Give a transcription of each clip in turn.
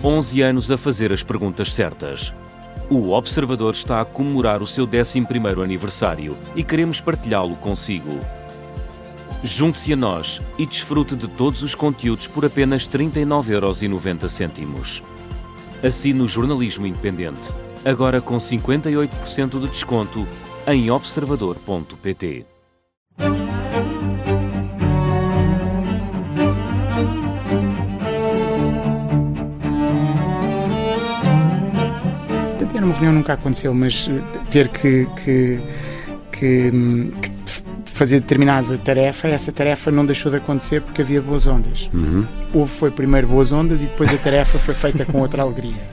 11 anos a fazer as perguntas certas. O Observador está a comemorar o seu 11º aniversário e queremos partilhá-lo consigo. Junte-se a nós e desfrute de todos os conteúdos por apenas 39,90€. Assine o Jornalismo Independente, agora com 58% de desconto em observador.pt. Ter uma reunião nunca aconteceu, mas ter que fazer determinada tarefa, essa tarefa não deixou de acontecer porque havia boas ondas. Foi primeiro boas ondas e depois a tarefa foi feita com outra alegria.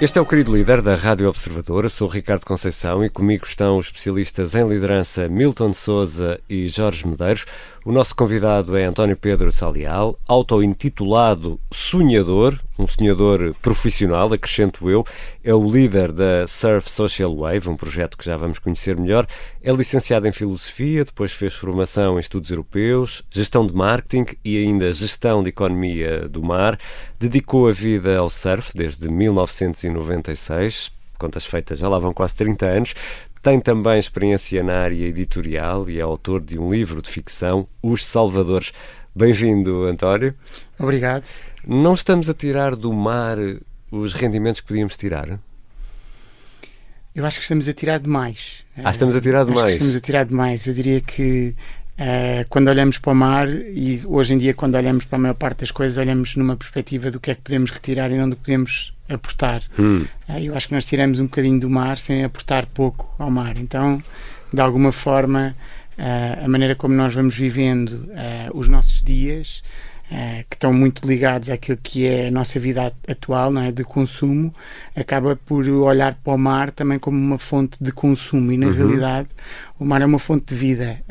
Este é o querido líder da Rádio Observadora, sou Ricardo Conceição e comigo estão os especialistas em liderança Milton Sousa e Jorge Medeiros. O nosso convidado é António Pedro Salial, auto-intitulado sonhador, um sonhador profissional, acrescento eu, é o líder da Surf Social Wave, um projeto que já vamos conhecer melhor. É licenciado em Filosofia, depois fez formação em Estudos Europeus, Gestão de Marketing e ainda Gestão de Economia do Mar. Dedicou a vida ao surf desde 1996, contas feitas, já lá vão quase 30 anos. Tem também experiência na área editorial e é autor de um livro de ficção, Os Salvadores. Bem-vindo, António. Obrigado. Não estamos a tirar do mar os rendimentos que podíamos tirar? Eu acho que estamos a tirar demais. Estamos a tirar demais? Acho que estamos a tirar demais. Eu diria que quando olhamos para o mar, e hoje em dia quando olhamos para a maior parte das coisas, olhamos numa perspectiva do que é que podemos retirar e não do que podemos aportar. Eu acho que nós tiramos um bocadinho do mar sem aportar pouco ao mar. Então, de alguma forma, a maneira como nós vamos vivendo os nossos dias, que estão muito ligados àquilo que é a nossa vida atual, não é? De consumo, acaba por olhar para o mar também como uma fonte de consumo e na realidade o mar é uma fonte de vida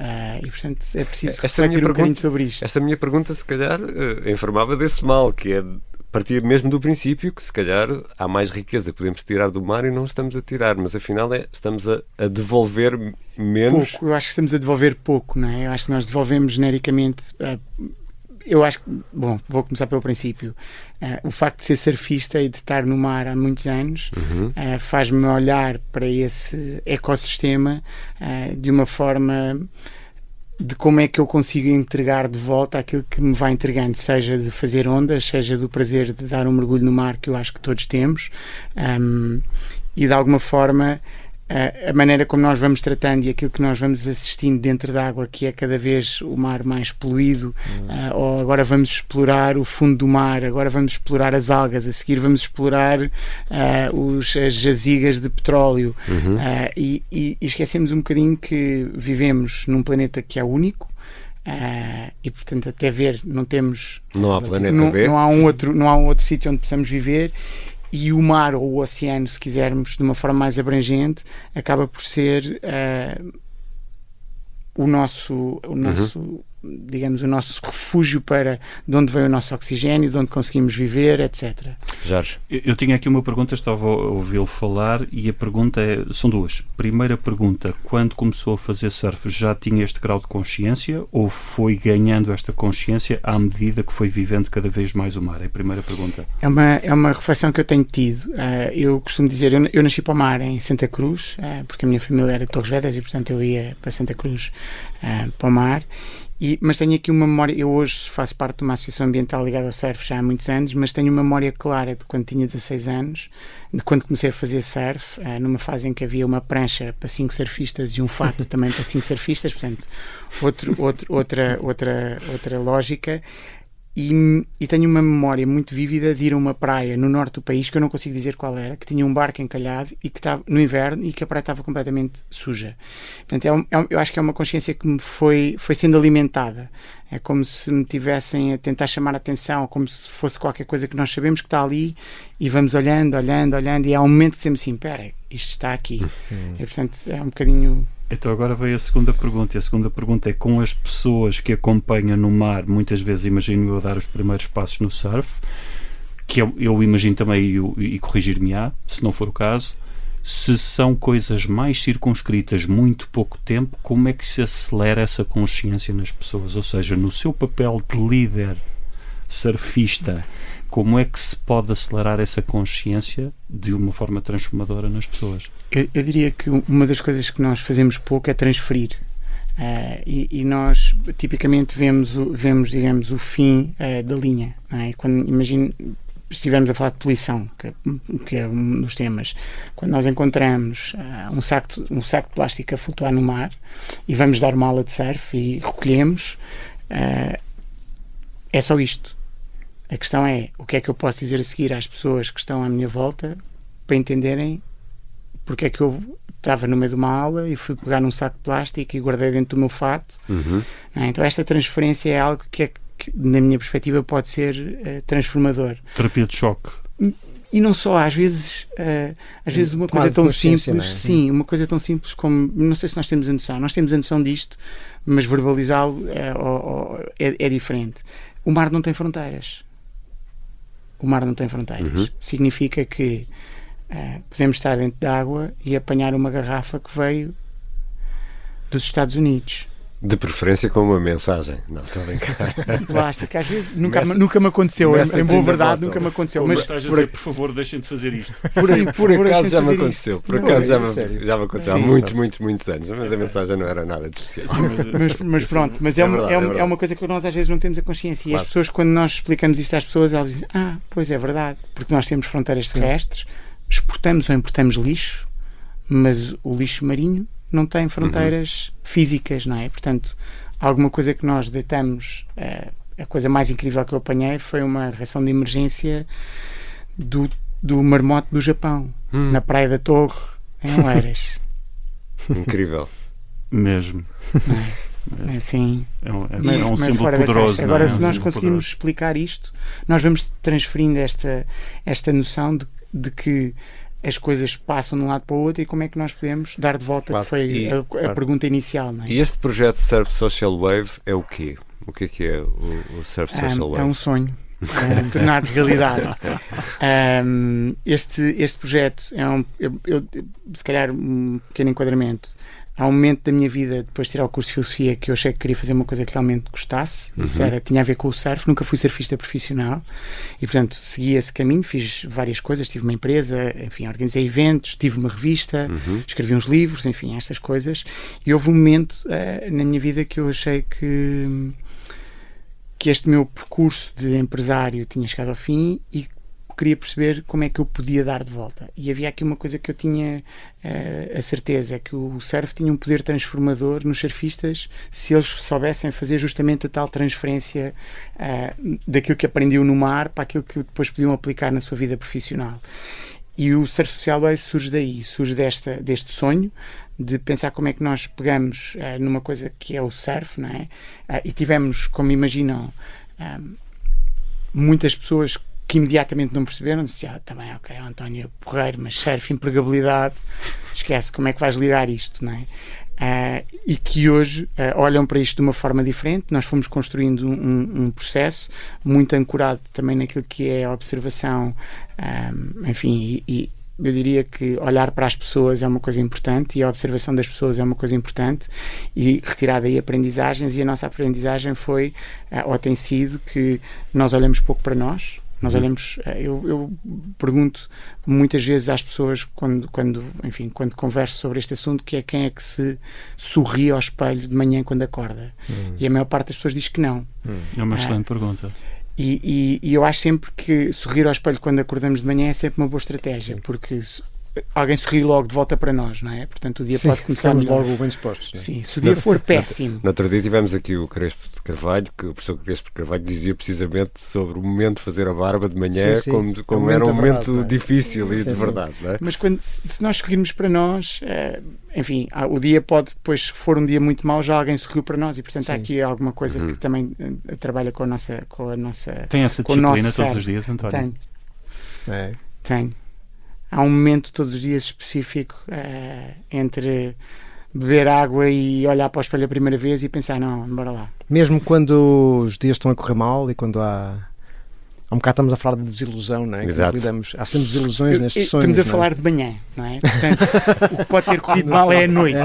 e portanto é preciso refletir um bocadinho sobre isto. Esta minha pergunta se calhar informava desse mal, que é partir mesmo do princípio que se calhar há mais riqueza que podemos tirar do mar e não estamos a tirar, mas afinal estamos a devolver menos. Pouco, eu acho que estamos a devolver pouco, não é? Eu acho que nós devolvemos genericamente. Eu acho que, bom, vou começar pelo princípio. O facto de ser surfista e de estar no mar há muitos anos faz-me olhar para esse ecossistema de uma forma de como é que eu consigo entregar de volta aquilo que me vai entregando, seja de fazer ondas, seja do prazer de dar um mergulho no mar, que eu acho que todos temos, e de alguma forma a maneira como nós vamos tratando e aquilo que nós vamos assistindo dentro da água, que é cada vez o mar mais poluído, ou agora vamos explorar o fundo do mar, agora vamos explorar as algas, a seguir vamos explorar as jazigas de petróleo, e esquecemos um bocadinho que vivemos num planeta que é único. E portanto até ver não há planeta B, não há um outro sítio onde possamos viver. E o mar ou o oceano, se quisermos, de uma forma mais abrangente, acaba por ser o nosso refúgio para de onde vem o nosso oxigênio, de onde conseguimos viver, etc. Jorge? Eu tinha aqui uma pergunta, estava a ouvi-lo falar, e a pergunta são duas. Primeira pergunta, quando começou a fazer surf, já tinha este grau de consciência ou foi ganhando esta consciência à medida que foi vivendo cada vez mais o mar? É a primeira pergunta. É uma reflexão que eu tenho tido. Eu costumo dizer, eu nasci para o mar em Santa Cruz, porque a minha família era de Torres Vedras e portanto eu ia para Santa Cruz para o mar. Mas tenho aqui uma memória, eu hoje faço parte de uma associação ambiental ligada ao surf já há muitos anos, mas tenho uma memória clara de quando tinha 16 anos, de quando comecei a fazer surf, numa fase em que havia uma prancha para 5 surfistas e um fato também para 5 surfistas, portanto outra lógica. E tenho uma memória muito vívida de ir a uma praia no norte do país, que eu não consigo dizer qual era, que tinha um barco encalhado e que estava no inverno e que a praia estava completamente suja. Portanto, eu acho que é uma consciência que me foi sendo alimentada. É como se me tivessem a tentar chamar a atenção, como se fosse qualquer coisa que nós sabemos que está ali e vamos olhando e há um momento que dizemos assim, espera, isto está aqui. E portanto é um bocadinho... Então agora veio a segunda pergunta, e a segunda pergunta é: com as pessoas que acompanham no mar, muitas vezes imagino eu dar os primeiros passos no surf, que eu imagino também, e corrigir-me-á, se não for o caso, Se são coisas mais circunscritas, muito pouco tempo, como é que se acelera essa consciência nas pessoas? Ou seja, no seu papel de líder surfista, como é que se pode acelerar essa consciência de uma forma transformadora nas pessoas? Eu diria que uma das coisas que nós fazemos pouco é transferir. E nós tipicamente vemos, digamos, o fim da linha. Não é? Quando, imagino, se estivermos a falar de poluição, que é um dos temas, quando nós encontramos um saco de plástico a flutuar no mar e vamos dar uma aula de surf e recolhemos, é só isto. A questão é, o que é que eu posso dizer a seguir às pessoas que estão à minha volta para entenderem porque é que eu estava no meio de uma aula e fui pegar num saco de plástico e guardei dentro do meu fato. Então esta transferência é algo que na minha perspectiva pode ser transformador. Terapia de choque. E não só, às vezes uma coisa tão simples, sim, uma coisa tão simples como, não sei se nós temos a noção disto, mas verbalizá-lo é diferente. O mar não tem fronteiras. Significa que podemos estar dentro de água e apanhar uma garrafa que veio dos Estados Unidos. De preferência com uma mensagem. Não, estou a brincar. Plástico, às vezes nunca me aconteceu. Em boa verdade, nunca me aconteceu. Mas por favor, deixem de fazer isto. Por acaso já me aconteceu. Por acaso já me aconteceu há muitos anos. Mas a mensagem não era nada de especial. Mas pronto, mas é uma coisa que nós às vezes não temos a consciência. E as pessoas, quando nós explicamos isto às pessoas, elas dizem, pois é verdade, porque nós temos fronteiras terrestres, exportamos ou importamos lixo, mas o lixo marinho não tem fronteiras físicas, não é? Portanto, alguma coisa que nós deitamos, a coisa mais incrível que eu apanhei foi uma reação de emergência do marmote do Japão, na Praia da Torre, em Oeiras. Incrível. Mesmo. É assim, é um símbolo poderoso. Agora, se nós conseguirmos explicar isto, nós vamos transferindo esta noção de que as coisas passam de um lado para o outro e como é que nós podemos dar de volta, que foi a pergunta inicial. Não é? E este projeto Surf Social Wave é o quê? O que é o Surf Social Wave? É um sonho tornado realidade. Este projeto se calhar um pequeno enquadramento. Há um momento da minha vida, depois de tirar o curso de Filosofia, que eu achei que queria fazer uma coisa que realmente gostasse. Isso tinha a ver com o surf. Nunca fui surfista profissional e, portanto, segui esse caminho. Fiz várias coisas. Tive uma empresa, enfim, organizei eventos, tive uma revista, escrevi uns livros, enfim, estas coisas. E houve um momento na minha vida que eu achei que este meu percurso de empresário tinha chegado ao fim e queria perceber como é que eu podia dar de volta. E havia aqui uma coisa que eu tinha a certeza, que o surf tinha um poder transformador nos surfistas se eles soubessem fazer justamente a tal transferência daquilo que aprendiam no mar para aquilo que depois podiam aplicar na sua vida profissional. E o Surf Social Wave surge daí, surge deste sonho de pensar como é que nós pegamos numa coisa que é o surf, não é? E tivemos, como imaginam, muitas pessoas que imediatamente não perceberam, disseram, também, ok, António Porreiro, mas surf, empregabilidade, esquece, como é que vais ligar isto, não é? E que hoje olham para isto de uma forma diferente. Nós fomos construindo um processo muito ancorado também naquilo que é a observação, enfim, e eu diria que olhar para as pessoas é uma coisa importante e a observação das pessoas é uma coisa importante e retirar daí aprendizagens, e a nossa aprendizagem foi, ou tem sido, que nós olhamos pouco para nós. Nós olhamos, eu pergunto muitas vezes às pessoas quando converso sobre este assunto, que é quem é que se sorri ao espelho de manhã quando acorda, e a maior parte das pessoas diz que não. É uma excelente pergunta. E eu acho sempre que sorrir ao espelho quando acordamos de manhã é sempre uma boa estratégia, porque alguém sorri logo de volta para nós, não é? Portanto, o dia pode começar melhor. Logo bem dispostos. Não é? Sim, se o dia for péssimo. No outro dia tivemos aqui o Crespo de Carvalho, que o professor Crespo de Carvalho dizia precisamente sobre o momento de fazer a barba de manhã, como era um momento difícil e de verdade, não é? Mas se nós sorrirmos para nós, enfim, o dia pode depois, se for um dia muito mau, já alguém sorriu para nós, e portanto há aqui alguma coisa que também trabalha com a nossa Tem essa disciplina todos os dias, António? Tenho. Há um momento todos os dias específico entre beber água e olhar para o espelho a primeira vez e pensar, não, bora lá. Mesmo quando os dias estão a correr mal e quando há um bocado estamos a falar de desilusão, não é? Exato. Há sempre desilusões nestes sonhos. Estamos a falar de manhã, não é? Portanto, o que pode ter corrido mal é a noite.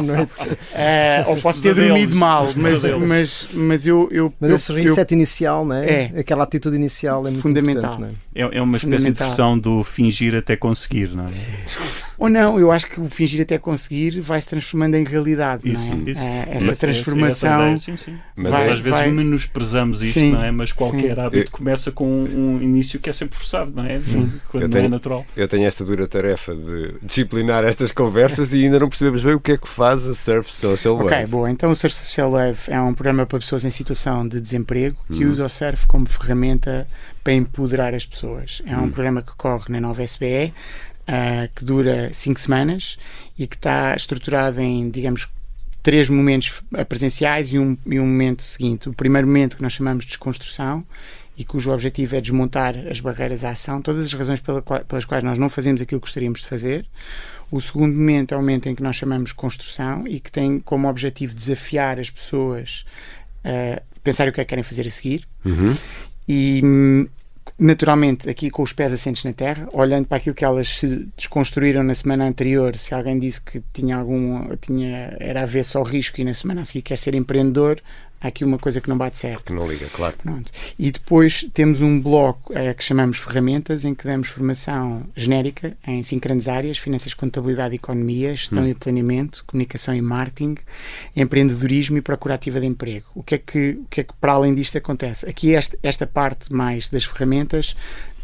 Ou posso ter dormido mal, mas eu... Mas esse reset inicial, não é? Aquela atitude inicial é muito fundamental. importante, não é? É uma espécie de versão do fingir até conseguir, não é? Ou não, eu acho que o fingir até conseguir vai se transformando em realidade, Isso. Essa transformação... Sim. Mas às vezes menosprezamos isto, Sim. não é? Mas qualquer hábito começa com um início que é sempre forçado, não é? Quando não é natural. Eu tenho esta dura tarefa de disciplinar estas conversas e ainda não percebemos bem o que é que faz a Surf Social Wave. Ok, boa. Então o Surf Social Wave é um programa para pessoas em situação de desemprego que usa o surf como ferramenta para empoderar as pessoas. É um programa que corre na Nova SBE, que dura 5 semanas e que está estruturado em, digamos, 3 momentos presenciais e um momento seguinte. O primeiro momento, que nós chamamos de desconstrução, e cujo objetivo é desmontar as barreiras à ação, todas as razões pelas quais nós não fazemos aquilo que gostaríamos de fazer. O segundo momento é o momento em que nós chamamos de construção e que tem como objetivo desafiar as pessoas a pensar o que é que querem fazer a seguir. E naturalmente aqui com os pés assentes na terra, olhando para aquilo que elas se desconstruíram na semana anterior. Se alguém disse que era avesso ao risco e na semana a seguir quer ser empreendedor, há aqui uma coisa que não bate certo. Que não liga, claro. Pronto. E depois temos um bloco que chamamos ferramentas, em que damos formação genérica em 5 grandes áreas: finanças, contabilidade, economia, gestão e planeamento, comunicação e marketing, empreendedorismo e procura ativa de emprego. O que é que para além disto acontece? Aqui esta parte mais das ferramentas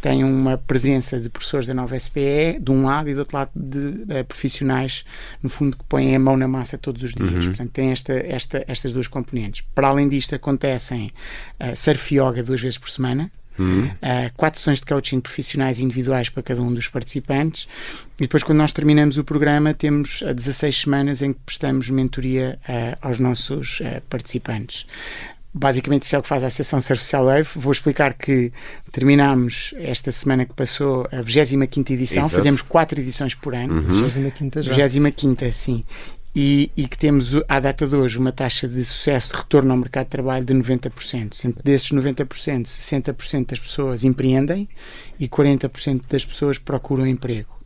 tem uma presença de professores da Nova SPE de um lado e do outro lado de profissionais, no fundo, que põem a mão na massa todos os dias. Portanto, tem estas 2 componentes. Para além disto, acontecem surf e yoga 2 vezes por semana, 4 sessões de coaching profissionais individuais para cada um dos participantes, e depois, quando nós terminamos o programa, temos 16 semanas em que prestamos mentoria aos nossos participantes. Basicamente isto é o que faz a Associação Surf Social Wave. Vou explicar que terminámos esta semana que passou a 25ª edição. Exato. Fazemos 4 edições por ano. 25ª já. 25ª, sim. E que temos, à data de hoje, uma taxa de sucesso de retorno ao mercado de trabalho de 90%. Sendo desses 90%, 60% das pessoas empreendem e 40% das pessoas procuram emprego.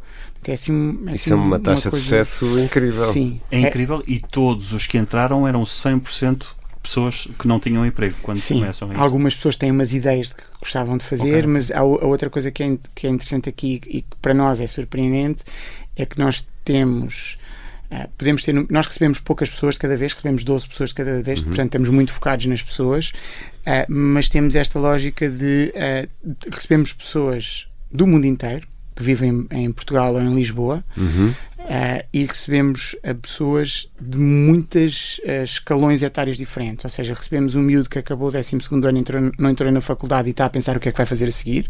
Isso é uma taxa de sucesso incrível. Sim. É incrível, e todos os que entraram eram 100% pessoas que não tinham emprego quando começam isso. Algumas pessoas têm umas ideias de que gostavam de fazer, mas a outra coisa que é interessante aqui e que para nós é surpreendente é que nós temos... nós recebemos poucas pessoas de cada vez, recebemos 12 pessoas de cada vez, portanto estamos muito focados nas pessoas, mas temos esta lógica de recebemos pessoas do mundo inteiro que vivem em Portugal ou em Lisboa, e recebemos pessoas de muitos escalões etários diferentes. Ou seja, recebemos um miúdo que acabou o 12º ano, não entrou na faculdade e está a pensar o que é que vai fazer a seguir,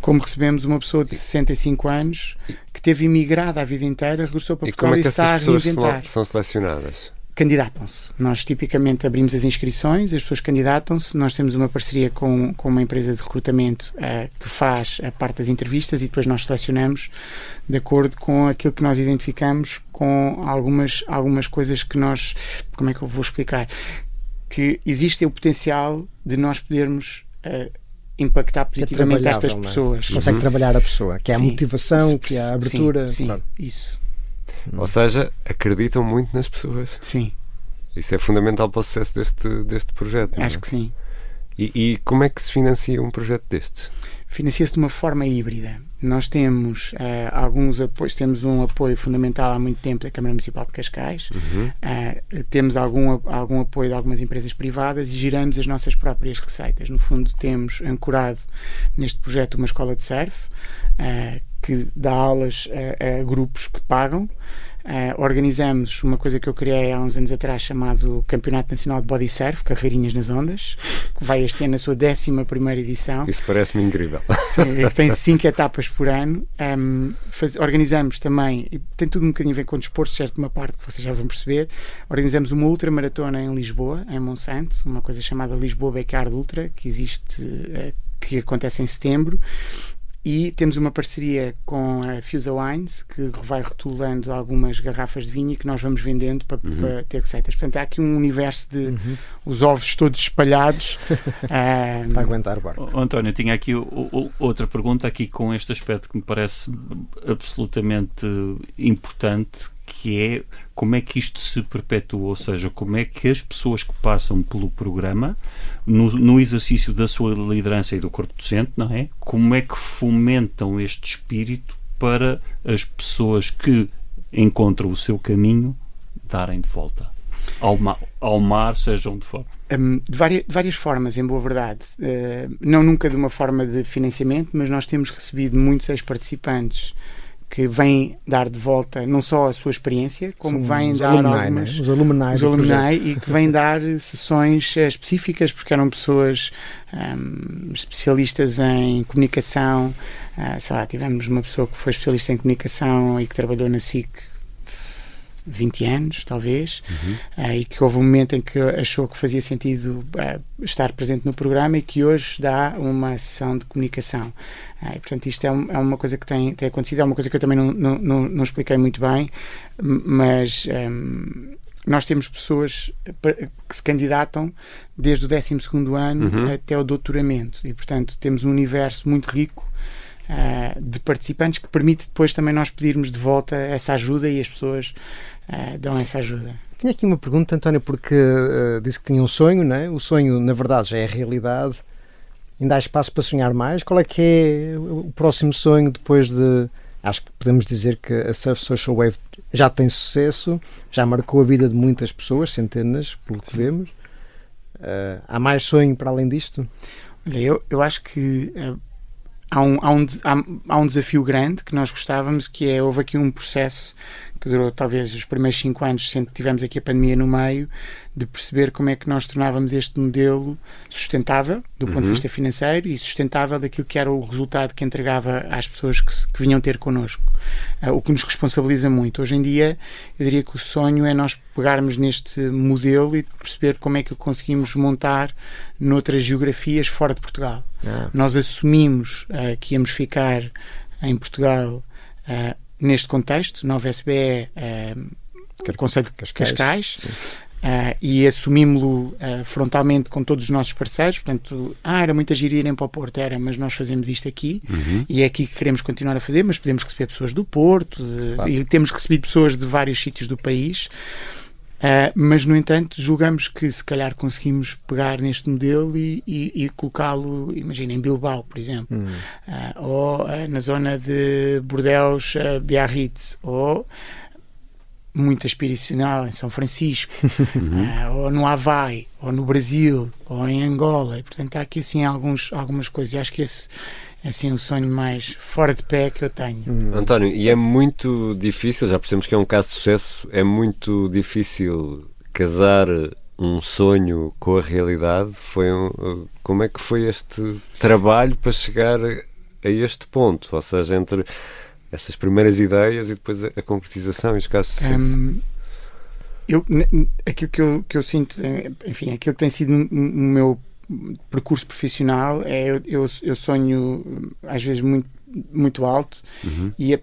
como recebemos uma pessoa de 65 anos que teve imigrado a vida inteira, regressou para Portugal e está a reinventar. São selecionadas? Candidatam-se. Nós tipicamente abrimos as inscrições, as pessoas candidatam-se, nós temos uma parceria com uma empresa de recrutamento que faz a parte das entrevistas, e depois nós selecionamos de acordo com aquilo que nós identificamos, com algumas coisas que nós... Como é que eu vou explicar? Que existe o potencial de nós podermos impactar positivamente estas pessoas. Consegue trabalhar a pessoa, que é a motivação, que é a abertura. Sim, claro. Isso. Ou seja, acreditam muito nas pessoas. Sim. Isso é fundamental para o sucesso deste projeto. Acho que sim. E como é que se financia um projeto destes? Financia-se de uma forma híbrida. Nós temos alguns apoios, temos um apoio fundamental há muito tempo da Câmara Municipal de Cascais, temos algum apoio de algumas empresas privadas e giramos as nossas próprias receitas. No fundo, temos ancorado neste projeto uma escola de surf que dá aulas a grupos que pagam. Organizamos uma coisa que eu criei há uns anos atrás, chamado Campeonato Nacional de Body Surf, Carreirinhas nas Ondas, que vai este ano na sua 11ª edição. Isso parece-me incrível. Sim, tem 5 etapas por ano. Organizamos também, e tem tudo um bocadinho a ver com desporto, certo, uma parte que vocês já vão perceber. Organizamos uma ultramaratona em Lisboa, em Monsanto, uma coisa chamada Lisboa Backyard Ultra, que existe, que acontece em setembro. E temos uma parceria com a Fusa Wines, que vai rotulando algumas garrafas de vinho e que nós vamos vendendo para ter receitas. Portanto, há aqui um universo de os ovos todos espalhados. Para aguentar o barco. António, tinha aqui outra pergunta aqui com este aspecto que me parece absolutamente importante, que é como é que isto se perpetua, ou seja, como é que as pessoas que passam pelo programa, no exercício da sua liderança e do corpo docente, não é? Como é que fomentam este espírito para as pessoas que encontram o seu caminho darem de volta ao mar, seja onde for? De várias formas, em boa verdade. Não nunca de uma forma de financiamento, mas nós temos recebido muitos ex-participantes que vêm dar de volta não só a sua experiência, como vêm dar algumas... Os alumni e que vêm dar sessões específicas, porque eram pessoas especialistas em comunicação. Sei lá, tivemos uma pessoa que foi especialista em comunicação e que trabalhou na SIC 20 anos, talvez, e que houve um momento em que achou que fazia sentido estar presente no programa e que hoje dá uma sessão de comunicação. E, portanto, isto é uma coisa que tem acontecido, é uma coisa que eu também não expliquei muito bem, mas nós temos pessoas que se candidatam desde o 12º ano até o doutoramento e, portanto, temos um universo muito rico de participantes que permite depois também nós pedirmos de volta essa ajuda e as pessoas dão essa ajuda. Tinha aqui uma pergunta, António, porque disse que tinha um sonho, não é? O sonho, na verdade, já é realidade. Ainda há espaço para sonhar mais? Qual é que é o próximo sonho depois de... Acho que podemos dizer que a Surf Social Wave já tem sucesso, já marcou a vida de muitas pessoas, centenas, pelo que vemos. Há mais sonho para além disto? Olha, eu acho que há um desafio grande que nós gostávamos, que é, houve aqui um processo que durou talvez os primeiros 5 anos, sempre tivemos aqui a pandemia no meio, de perceber como é que nós tornávamos este modelo sustentável do ponto de vista financeiro e sustentável daquilo que era o resultado que entregava às pessoas que vinham ter connosco, o que nos responsabiliza muito. Hoje em dia eu diria que o sonho é nós pegarmos neste modelo e perceber como é que o conseguimos montar noutras geografias fora de Portugal. Nós assumimos que íamos ficar em Portugal neste contexto, Nova SBE, Conselho de Cascais, e assumimos-lo frontalmente com todos os nossos parceiros. Portanto, era muita gira irem para o Porto, mas nós fazemos isto aqui e é aqui que queremos continuar a fazer, mas podemos receber pessoas do Porto e temos recebido pessoas de vários sítios do país. Mas, no entanto, julgamos que se calhar conseguimos pegar neste modelo e colocá-lo, imagina, em Bilbao, por exemplo, ou na zona de Bordeaux, Biarritz, ou muito aspiracional em São Francisco, ou no Havaí, ou no Brasil, ou em Angola. E, portanto, há aqui assim algumas coisas. E acho que esse é assim o sonho mais fora de pé que eu tenho. António, e é muito difícil, já percebemos que é um caso de sucesso, é muito difícil casar um sonho com a realidade. Como é que foi este trabalho para chegar a este ponto? Ou seja, entre essas primeiras ideias e depois a concretização e os casos de sucesso? Aquilo que eu sinto, enfim, aquilo que tem sido o meu percurso profissional eu sonho às vezes muito alto e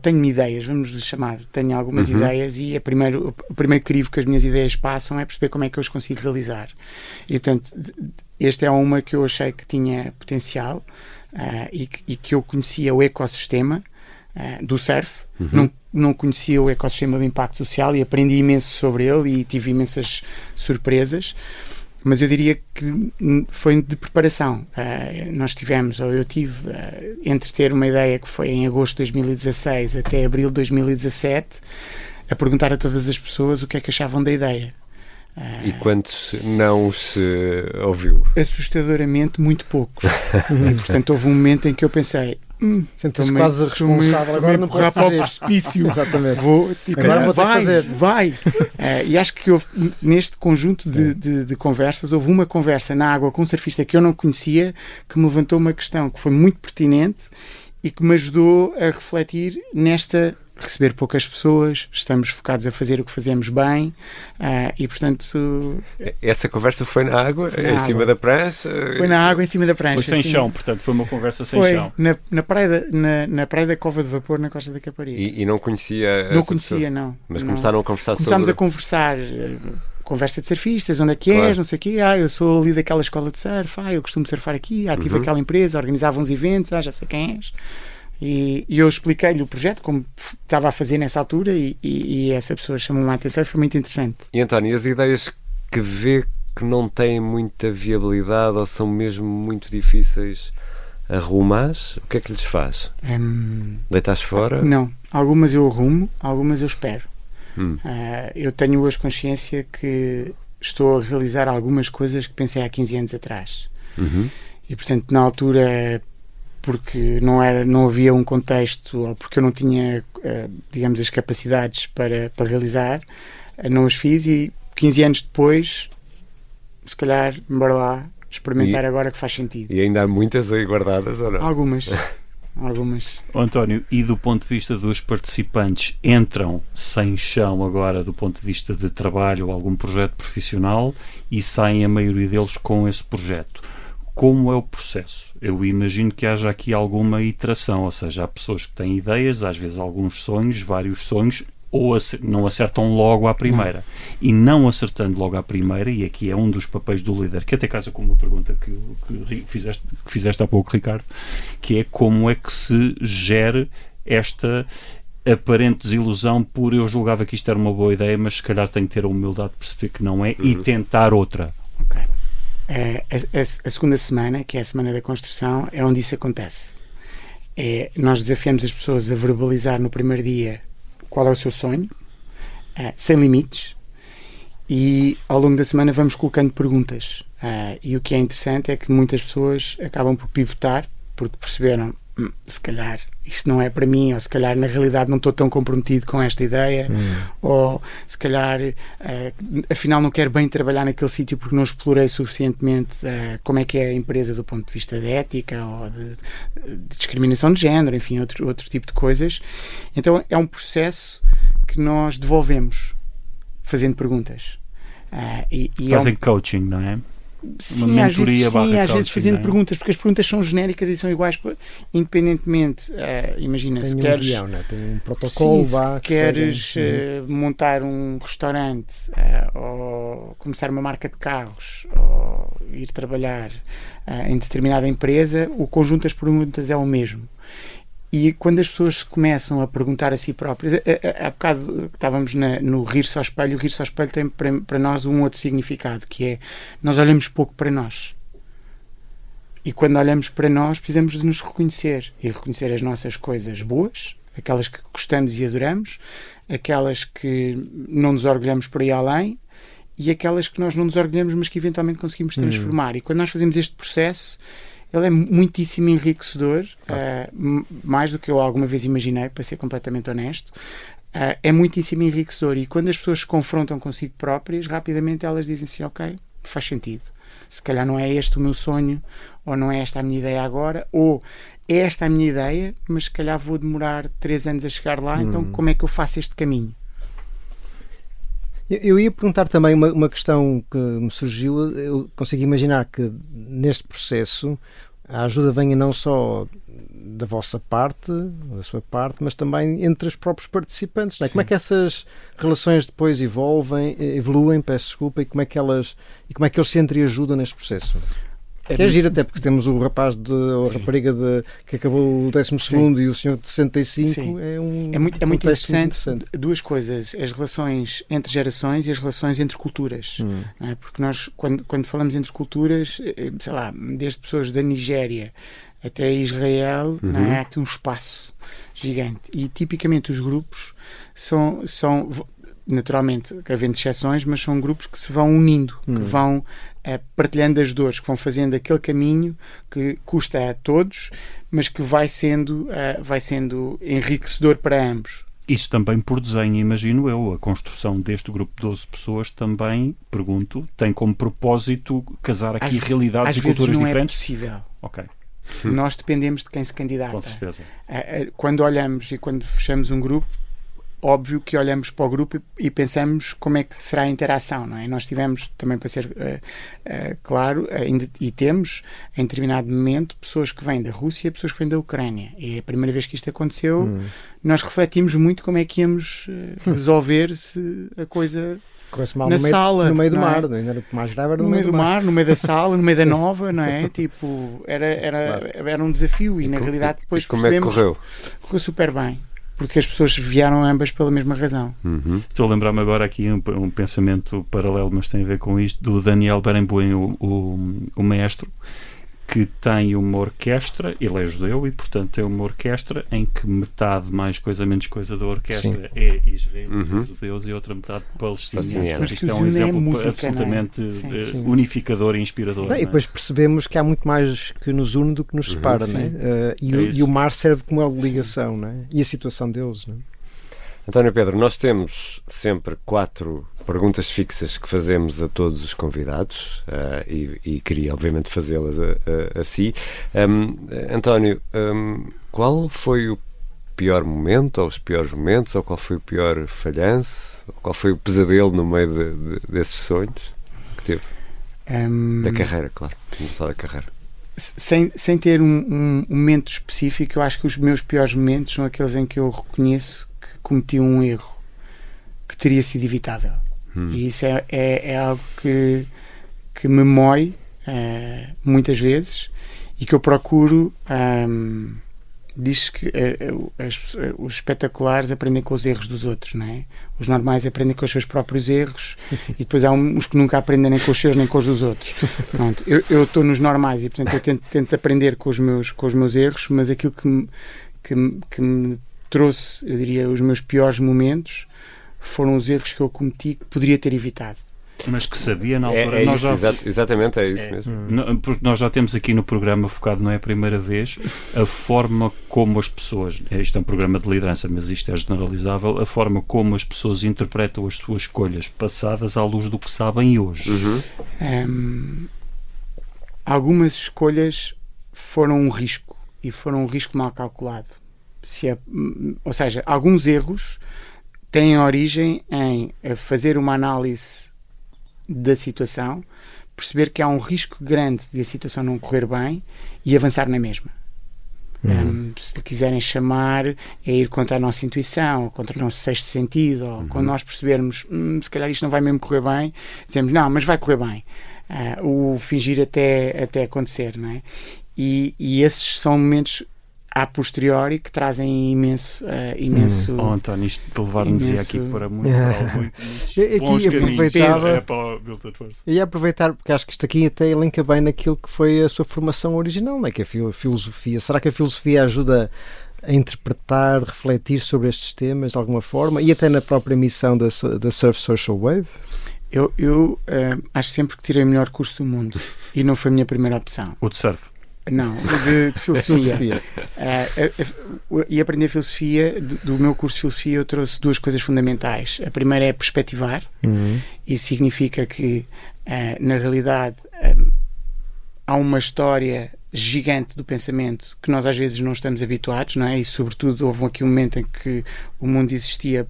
tenho ideias, vamos lhe chamar, tenho algumas ideias e o primeiro crivo que as minhas ideias passam é perceber como é que eu as consigo realizar. E portanto, esta é uma que eu achei que tinha potencial e que eu conhecia o ecossistema do surf, não conhecia o ecossistema do impacto social e aprendi imenso sobre ele e tive imensas surpresas. Mas eu diria que foi de preparação. Eu tive, entre ter uma ideia que foi em agosto de 2016 até abril de 2017, a perguntar a todas as pessoas o que é que achavam da ideia. E quantos não se ouviu? Assustadoramente, muito poucos. E, portanto, houve um momento em que eu pensei... Sentes-se quase responsável, agora não posso para o precipício. Exatamente. Agora vou fazer. Vai! E acho que houve, neste conjunto de conversas, houve uma conversa na água com um surfista que eu não conhecia, que me levantou uma questão que foi muito pertinente e que me ajudou a refletir nesta receber poucas pessoas, estamos focados a fazer o que fazemos bem, e portanto... Essa conversa foi na água, em cima da prancha? Foi na água, em cima da prancha. Foi sem chão, portanto foi uma conversa sem chão. Na praia da Cova de Vapor, na Costa da Caparica. E não conhecia? Não conhecia, não. Mas começaram a conversar Começámos a conversar, conversa de surfistas, onde é que és, não sei o quê, eu sou ali daquela escola de surf, eu costumo surfar aqui, tive aquela empresa, organizava uns eventos, já sei quem és. E eu expliquei-lhe o projeto, como estava a fazer nessa altura, e essa pessoa chamou-me a atenção e foi muito interessante. E António, as ideias que vê que não têm muita viabilidade ou são mesmo muito difíceis, arrumas, o que é que lhes faz? Deitas fora? Não, algumas eu arrumo, algumas eu espero. Eu tenho hoje consciência que estou a realizar algumas coisas que pensei há 15 anos atrás. E portanto, na altura, porque não havia um contexto, ou porque eu não tinha, digamos, as capacidades para realizar, não os fiz, e 15 anos depois, se calhar, bora lá experimentar agora que faz sentido. E ainda há muitas aí guardadas, ou não? Algumas. António, e do ponto de vista dos participantes, entram sem chão agora do ponto de vista de trabalho ou algum projeto profissional e saem a maioria deles com esse projeto. Como é o processo? Eu imagino que haja aqui alguma iteração, ou seja, há pessoas que têm ideias, às vezes alguns sonhos, vários sonhos, ou não acertam logo à primeira. E não acertando logo à primeira, e aqui é um dos papéis do líder, que até casa com uma pergunta que fizeste há pouco, Ricardo, que é como é que se gere esta aparente desilusão por eu julgava que isto era uma boa ideia, mas se calhar tenho que ter a humildade de perceber que não é e tentar outra. Ok. A segunda semana, que é a semana da construção, é onde isso acontece. Nós desafiamos as pessoas a verbalizar no primeiro dia qual é o seu sonho, sem limites, e ao longo da semana vamos colocando perguntas. E o que é interessante é que muitas pessoas acabam por pivotar, porque perceberam, se calhar isto não é para mim, ou se calhar na realidade não estou tão comprometido com esta ideia, ou se calhar afinal não quero bem trabalhar naquele sítio porque não explorei suficientemente como é que é a empresa do ponto de vista de ética ou de discriminação de género, enfim, outro tipo de coisas. Então é um processo que nós devolvemos fazendo perguntas. Fazem coaching, não é? Sim, às vezes fazendo perguntas, porque as perguntas são genéricas e são iguais, independentemente. Imagina, se queres tem um protocolo, se queres montar um restaurante, ou começar uma marca de carros, ou ir trabalhar em determinada empresa, o conjunto das perguntas é o mesmo. E quando as pessoas se começam a perguntar a si próprias, há bocado que estávamos no rir-se ao espelho, o rir-se ao espelho tem para nós um outro significado, que é, nós olhamos pouco para nós. E quando olhamos para nós, precisamos de nos reconhecer, e reconhecer as nossas coisas boas, aquelas que gostamos e adoramos, aquelas que não nos orgulhamos por aí além, e aquelas que nós não nos orgulhamos, mas que eventualmente conseguimos transformar. E quando nós fazemos este processo, ele é muitíssimo enriquecedor, mais do que eu alguma vez imaginei, para ser completamente honesto. É muitíssimo enriquecedor, e quando as pessoas se confrontam consigo próprias, rapidamente elas dizem assim, ok, faz sentido. Se calhar não é este o meu sonho, ou não é esta a minha ideia agora, ou é esta a minha ideia, mas se calhar vou demorar 3 anos a chegar lá, então como é que eu faço este caminho? Eu ia perguntar também uma questão que me surgiu. Eu consigo imaginar que neste processo a ajuda venha não só da vossa parte, da sua parte, mas também entre os próprios participantes, não é? Como é que essas relações depois evoluem, peço desculpa, e como é que eles se entreajudam neste processo? Que é giro, até porque temos o rapaz ou a rapariga que acabou o 12º e o senhor de 65. Sim. É muito interessante. Duas coisas, as relações entre gerações e as relações entre culturas. Não é? Porque nós, quando falamos entre culturas, sei lá, desde pessoas da Nigéria até Israel, não é? Há aqui um espaço gigante. E tipicamente os grupos são naturalmente havendo exceções, mas são grupos que se vão unindo, que vão partilhando as dores, que vão fazendo aquele caminho que custa a todos, mas que vai sendo enriquecedor para ambos. Isso também por desenho, imagino eu. A construção deste grupo de 12 pessoas também, pergunto, tem como propósito casar aqui realidades e culturas diferentes? Às vezes não é possível. Ok. Nós dependemos de quem se candidata. Com certeza. Quando olhamos e quando fechamos um grupo, óbvio que olhamos para o grupo e pensamos como é que será a interação, não é? Nós tivemos, também para ser claro, e temos, em determinado momento, pessoas que vêm da Rússia e pessoas que vêm da Ucrânia. E a primeira vez que isto aconteceu, nós refletimos muito como é que íamos resolver se a coisa... Na sala, no meio do não mar, é? Ainda o mais grave era no meio do mar, no meio da sala, no meio da nova, não é? Tipo, Claro. era um desafio e na realidade depois como é que correu? Correu super bem, porque as pessoas vieram ambas pela mesma razão. Estou a lembrar-me agora aqui um pensamento paralelo, mas tem a ver com isto, do Daniel Barenboim, o maestro, que tem uma orquestra, ele é judeu e portanto tem uma orquestra em que metade mais coisa menos coisa da orquestra é israelitas, judeus, e outra metade palestinianos. Isto é um exemplo música, absolutamente sim. unificador e inspirador. E depois percebemos que há muito mais que nos une do que nos separa, não é? E o mar serve como elo de ligação, não é? E a situação deles, não é? António Pedro, nós temos sempre 4 perguntas fixas que fazemos a todos os convidados e queria obviamente fazê-las a si. António, qual foi o pior momento, ou os piores momentos, ou qual foi o pior falhanço, ou qual foi o pesadelo no meio desses sonhos que teve? Da carreira, claro. Vamos falar da carreira. Sem ter um momento específico, eu acho que os meus piores momentos são aqueles em que eu reconheço que cometi um erro que teria sido evitável. E isso é algo que me mói muitas vezes e que eu procuro. Diz que os espetaculares aprendem com os erros dos outros, não é? Os normais aprendem com os seus próprios erros e depois há uns que nunca aprendem nem com os seus nem com os dos outros. Pronto, eu estou nos normais e portanto eu tento aprender com os meus erros, mas aquilo que me trouxe, eu diria, os meus piores momentos foram os erros que eu cometi que poderia ter evitado. Mas que sabia na altura. Exatamente, é isso mesmo. Porque nós já temos aqui no programa focado, não é a primeira vez, a forma como as pessoas, isto é um programa de liderança, mas isto é generalizável, a forma como as pessoas interpretam as suas escolhas passadas à luz do que sabem hoje. Algumas escolhas foram um risco e foram um risco mal calculado. Ou seja, alguns erros têm origem em fazer uma análise da situação, perceber que há um risco grande de a situação não correr bem e avançar na mesma. Se lhe quiserem chamar, é ir contra a nossa intuição, ou contra o nosso sexto sentido, ou quando nós percebermos se calhar isto não vai mesmo correr bem, dizemos não, mas vai correr bem. O fingir até acontecer, não é? E esses são momentos a posteriori que trazem imenso António, isto de levar-nos aqui para muito aqui e aproveitar, porque acho que isto aqui até elenca bem naquilo que foi a sua formação original, não é? Que é a filosofia. Será que a filosofia ajuda a interpretar, refletir sobre estes temas de alguma forma, e até na própria missão da Surf Social Wave? Eu acho sempre que tirei o melhor curso do mundo e não foi a minha primeira opção. O de surf? Não, de filosofia. E aprender filosofia, do meu curso de filosofia, eu trouxe 2 coisas fundamentais. A primeira é perspectivar. Isso significa que, na realidade, há uma história gigante do pensamento que nós às vezes não estamos habituados, não é? E sobretudo houve aqui um momento em que o mundo existia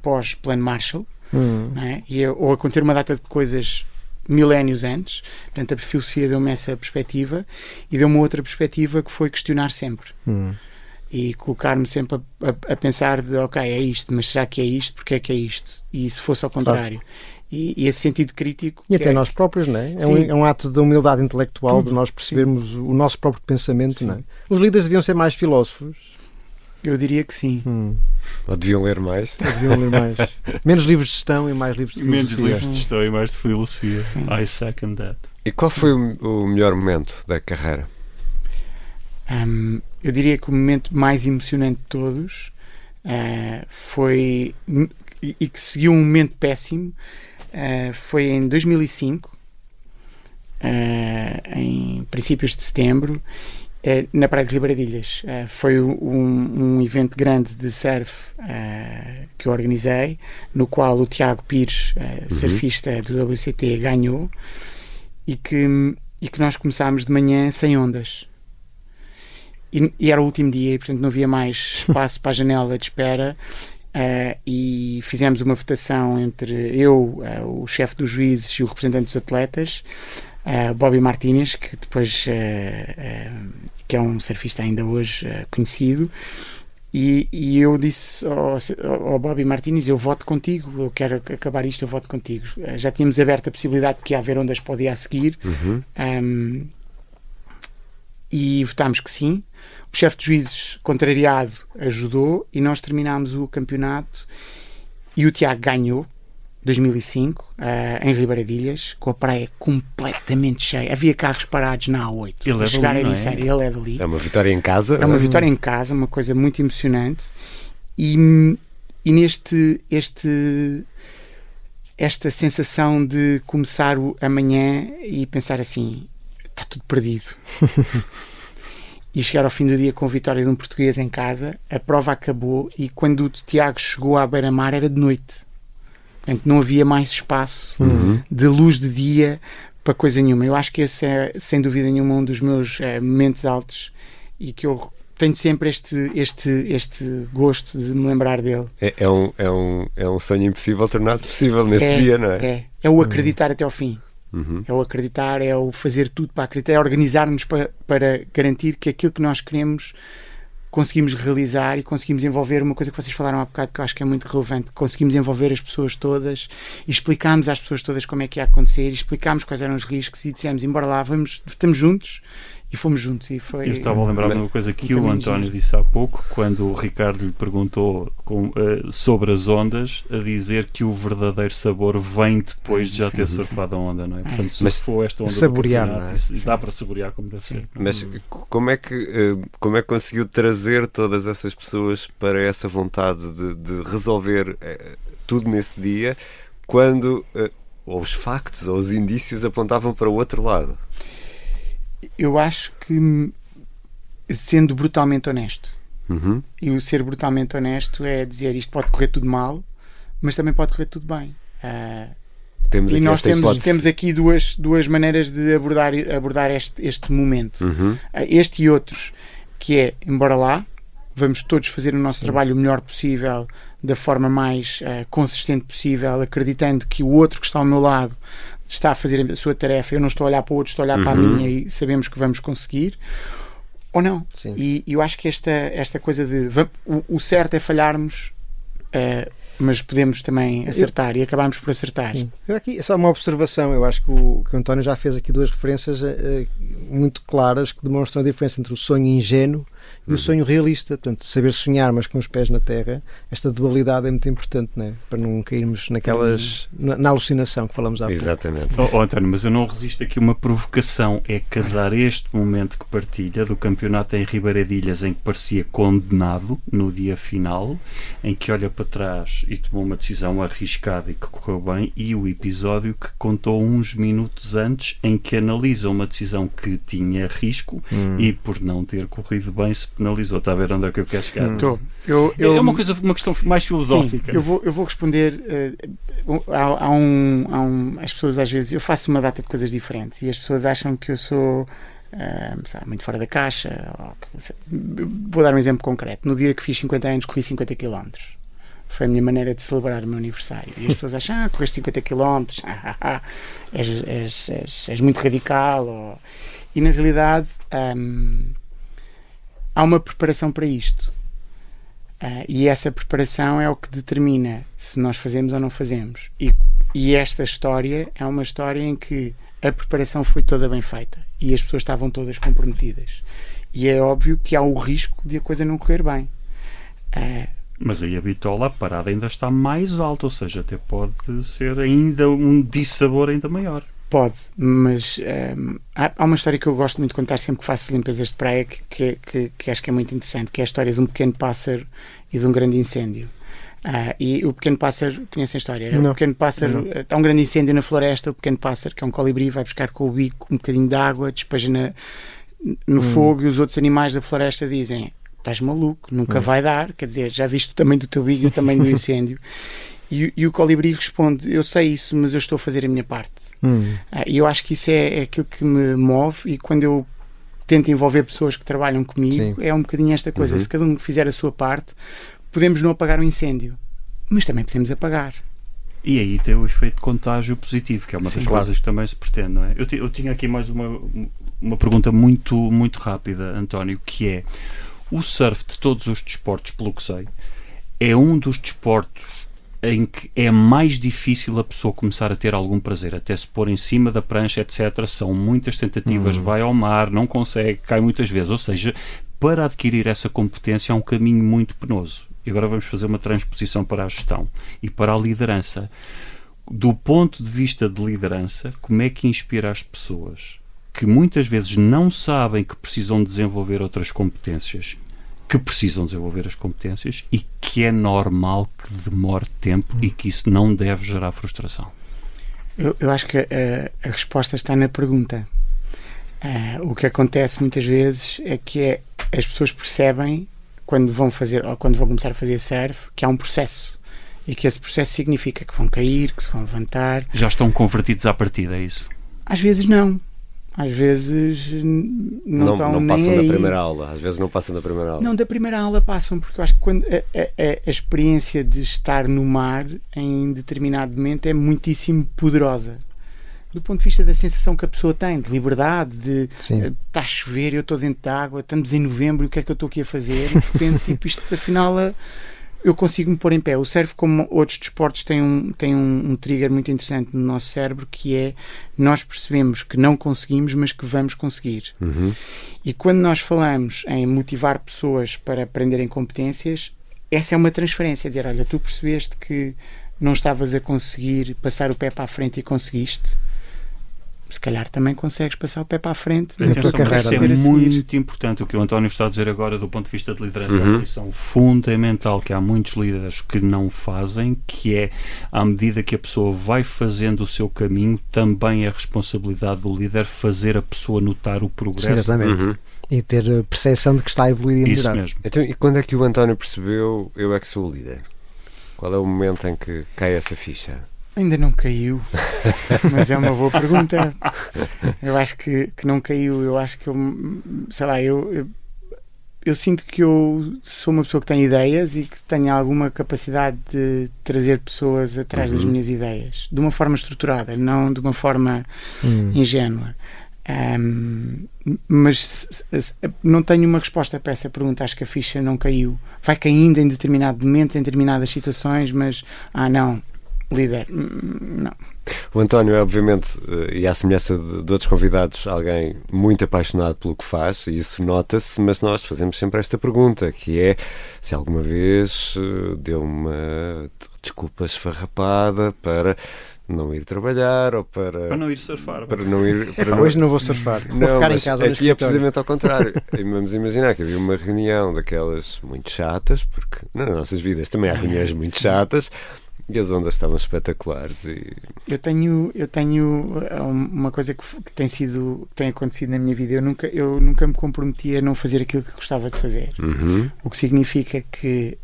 pós-Plano Marshall, não é? Ou acontecer uma data de coisas milénios antes. Portanto, a filosofia deu-me essa perspectiva e deu-me outra perspectiva que foi questionar sempre e colocar-me sempre a pensar de ok, é isto, mas será que é isto? Porque é que é isto? E se fosse ao contrário? Claro. E esse sentido crítico e até nós próprios, não é? É um ato de humildade intelectual, de nós percebermos o nosso próprio pensamento, não é? Os líderes deviam ser mais filósofos. Eu diria que sim. Ou deviam ler mais. Menos livros de gestão e mais livros de filosofia. Menos livros de gestão e mais de filosofia. Sim. I second that. E qual foi o melhor momento da carreira? Eu diria que o momento mais emocionante de todos foi, e que seguiu um momento péssimo, foi em 2005, em princípios de setembro, na Praia de Ribeiradilhas. Foi um evento grande de surf que eu organizei, no qual o Tiago Pires, surfista do WCT, ganhou, e que nós começámos de manhã sem ondas. E era o último dia e portanto não havia mais espaço para a janela de espera, e fizemos uma votação entre eu, o chefe dos juízes e o representante dos atletas, Bobby Martínez, que depois que é um surfista ainda hoje conhecido, e eu disse ao Bobby Martínez: eu voto contigo, eu quero acabar isto, eu voto contigo. Já tínhamos aberto a possibilidade, porque ia haver ondas para o dia a seguir, e votámos que sim. O chefe de juízes, contrariado, ajudou, e nós terminámos o campeonato e o Tiago ganhou 2005 em Ribeiradilhas, com a praia completamente cheia. Havia carros parados na A8. Ele é chegar dali, a isso, ele é dali. É uma vitória em casa. É uma vitória em casa, uma coisa muito emocionante. E esta sensação de começar amanhã e pensar assim: está tudo perdido. E chegar ao fim do dia com a vitória de um português em casa, a prova acabou, e quando o Tiago chegou à beira-mar era de noite. Portanto, não havia mais espaço de luz de dia para coisa nenhuma. Eu acho que esse é, sem dúvida nenhuma, um dos meus momentos altos, e que eu tenho sempre este gosto de me lembrar dele. É um sonho impossível tornado possível nesse dia, não é? É o acreditar até ao fim. É o acreditar, é o fazer tudo para acreditar, é organizar-nos para garantir que aquilo que nós queremos conseguimos realizar, e conseguimos envolver uma coisa que vocês falaram há bocado, que eu acho que é muito relevante: conseguimos envolver as pessoas todas e explicámos às pessoas todas como é que ia acontecer, e explicámos quais eram os riscos, e dissemos: embora lá, estamos juntos. E fomos juntos. E foi, eu estava a lembrar-me de uma coisa que o António disse há pouco, quando o Ricardo lhe perguntou sobre as ondas, a dizer que o verdadeiro sabor vem depois de já ter surfado a onda, não é? Portanto, surfou esta onda saborear, do campeonato, e dá para saborear como deve ser. Mas como é que conseguiu trazer todas essas pessoas para essa vontade de resolver tudo nesse dia, quando os factos ou os indícios apontavam para o outro lado? Eu acho que sendo brutalmente honesto, e o ser brutalmente honesto é dizer: isto pode correr tudo mal, mas também pode correr tudo bem. E nós temos aqui duas maneiras de abordar este momento. Este e outros, que é: embora lá, vamos todos fazer o nosso trabalho o melhor possível, da forma mais consistente possível, acreditando que o outro que está ao meu lado está a fazer a sua tarefa, eu não estou a olhar para o outro, estou a olhar para a minha, e sabemos que vamos conseguir, ou não. E eu acho que esta coisa de o certo é falharmos, mas podemos também acertar, e acabamos por acertar. Eu aqui, só uma observação: eu acho que o António já fez aqui duas referências muito claras, que demonstram a diferença entre o sonho ingênuo e o sonho realista. Portanto, saber sonhar, mas com os pés na terra. Esta dualidade é muito importante, não é? Para não cairmos na alucinação que falamos há pouco. Exatamente. António, mas eu não resisto aqui a uma provocação: é casar este momento que partilha do campeonato em Ribeiradilhas, em que parecia condenado no dia final, em que olha para trás e tomou uma decisão arriscada e que correu bem, e o episódio que contou uns minutos antes, em que analisa uma decisão que tinha risco e, por não ter corrido bem, se penalizou. Está a ver onde é que eu quero chegar? É uma questão mais filosófica. Sim, eu vou responder. As pessoas, às vezes, eu faço uma data de coisas diferentes, e as pessoas acham que eu sou muito fora da caixa. Vou dar um exemplo concreto: no dia que fiz 50 anos, corri 50 km. Foi a minha maneira de celebrar o meu aniversário. E as pessoas acham: correste 50 km, és muito radical. E na realidade há uma preparação para isto. E essa preparação é o que determina se nós fazemos ou não fazemos. E esta história é uma história em que a preparação foi toda bem feita e as pessoas estavam todas comprometidas. E é óbvio que há o risco de a coisa não correr bem. Mas aí a bitola, a parada ainda está mais alta, ou seja, até pode ser ainda um dissabor ainda maior. Pode, mas há uma história que eu gosto muito de contar sempre que faço limpezas de praia, que acho que é muito interessante, que é a história de um pequeno pássaro e de um grande incêndio. E o pequeno pássaro, conhecem a história? O pequeno pássaro, há um grande incêndio na floresta, o pequeno pássaro, que é um colibri, vai buscar com o bico um bocadinho de água, despeja no fogo, e os outros animais da floresta dizem: estás maluco, nunca vai dar, quer dizer, já viste o tamanho do teu bico e o tamanho do incêndio. E o colibri responde: eu sei isso, mas eu estou a fazer a minha parte. E eu acho que isso é aquilo que me move, e quando eu tento envolver pessoas que trabalham comigo, é um bocadinho esta coisa: se cada um fizer a sua parte, podemos não apagar o incêndio, mas também podemos apagar. E aí tem o efeito de contágio positivo, que é uma das coisas que também se pretende, não é? Eu tinha aqui mais uma pergunta muito, muito rápida, António, que é: o surf, de todos os desportos, pelo que sei, é um dos desportos em que é mais difícil a pessoa começar a ter algum prazer, até se pôr em cima da prancha, etc. São muitas tentativas, vai ao mar, não consegue, cai muitas vezes. Ou seja, para adquirir essa competência é um caminho muito penoso. E agora vamos fazer uma transposição para a gestão e para a liderança. Do ponto de vista de liderança, como é que inspira as pessoas que muitas vezes não sabem que precisam desenvolver outras competências, que precisam desenvolver as competências e que é normal que demore tempo e que isso não deve gerar frustração? Eu acho que a resposta está na pergunta. O que acontece muitas vezes é que as pessoas percebem, quando vão começar a fazer surf, que há um processo e que esse processo significa que vão cair, que se vão levantar. Já estão convertidos à partida, é isso? Às vezes não. Às vezes não passam da primeira aula. Às vezes não passam da primeira aula. Não, da primeira aula passam, porque eu acho que quando a experiência de estar no mar em determinado momento é muitíssimo poderosa. Do ponto de vista da sensação que a pessoa tem, de liberdade, de está a chover, eu estou dentro da água, estamos em novembro, e o que é que eu estou aqui a fazer? E de repente, isto afinal, eu consigo me pôr em pé. O surf, como outros desportos, tem um trigger muito interessante no nosso cérebro, que é: nós percebemos que não conseguimos, mas que vamos conseguir. E quando nós falamos em motivar pessoas para aprenderem competências, essa é uma transferência, dizer: olha, tu percebeste que não estavas a conseguir passar o pé para a frente e conseguiste, se calhar também consegues passar o pé para a frente na tua carreira. Isso é muito importante. O que o António está a dizer agora, do ponto de vista de liderança, é uma lição fundamental que há muitos líderes que não fazem, que é, à medida que a pessoa vai fazendo o seu caminho, também é responsabilidade do líder fazer a pessoa notar o progresso. Exatamente. E ter a percepção de que está a evoluir e a melhorar. Isso mesmo. Então, e quando é que o António percebeu: eu é que sou o líder? Qual é o momento em que cai essa ficha? Ainda não caiu, mas é uma boa pergunta. Eu acho que não caiu. Eu acho que eu sinto que eu sou uma pessoa que tem ideias e que tenho alguma capacidade de trazer pessoas atrás das minhas ideias, de uma forma estruturada, não de uma forma ingênua. Mas não tenho uma resposta para essa pergunta. Acho que a ficha não caiu. Vai caindo em determinado momento, em determinadas situações, mas não, líder, não. O António é, obviamente, e à semelhança de outros convidados, alguém muito apaixonado pelo que faz, e isso nota-se, mas nós fazemos sempre esta pergunta, que é se alguma vez deu uma desculpa esfarrapada para não ir trabalhar ou para não ir surfar. Hoje não vou surfar, vou ficar em casa. Aqui é precisamente ao contrário. Vamos imaginar que havia uma reunião daquelas muito chatas, porque nas nossas vidas também há reuniões muito chatas, e as ondas estavam espetaculares. Eu tenho uma coisa que tem acontecido na minha vida. Eu nunca me comprometi a não fazer aquilo que gostava de fazer. O que significa que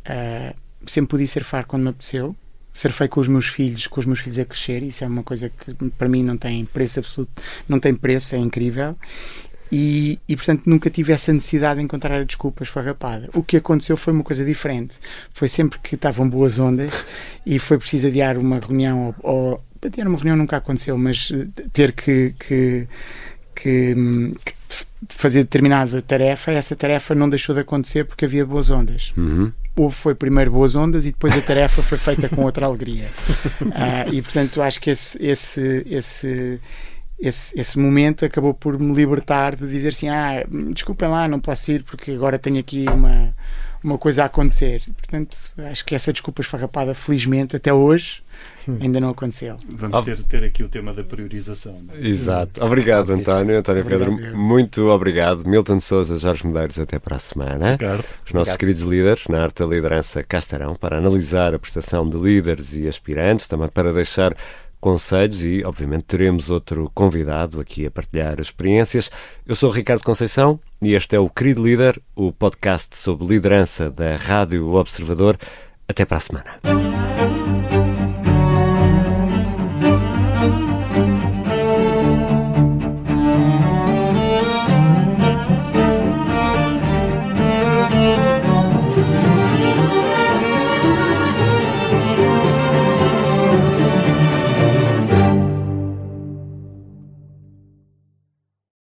sempre podia surfar quando me apeteceu. Surfei com os meus filhos a crescer. Isso é uma coisa que para mim não tem preço absoluto, não tem preço, é incrível. E portanto nunca tive essa necessidade de encontrar a desculpa esfarrapada. O que aconteceu foi uma coisa diferente. Foi sempre que estavam boas ondas e foi preciso adiar uma reunião, ou adiar uma reunião nunca aconteceu, mas ter que fazer determinada tarefa. Essa tarefa não deixou de acontecer porque havia boas ondas. Foi primeiro boas ondas e depois a tarefa foi feita com outra alegria. E portanto acho que esse momento acabou por me libertar de dizer assim: desculpem lá, não posso ir porque agora tenho aqui uma coisa a acontecer. Portanto, acho que essa desculpa esfarrapada, felizmente, até hoje, ainda não aconteceu. Vamos ter aqui o tema da priorização. Exato. Obrigado, António. António Pedro, muito obrigado. Milton Sousa, Jorge Medeiros, até para a semana. Obrigado. Os nossos queridos líderes na arte da liderança cá estarão para analisar a prestação de líderes e aspirantes, também para deixar conselhos e, obviamente, teremos outro convidado aqui a partilhar experiências. Eu sou o Ricardo Conceição e este é o Querido Líder, o podcast sobre liderança da Rádio Observador. Até para a semana.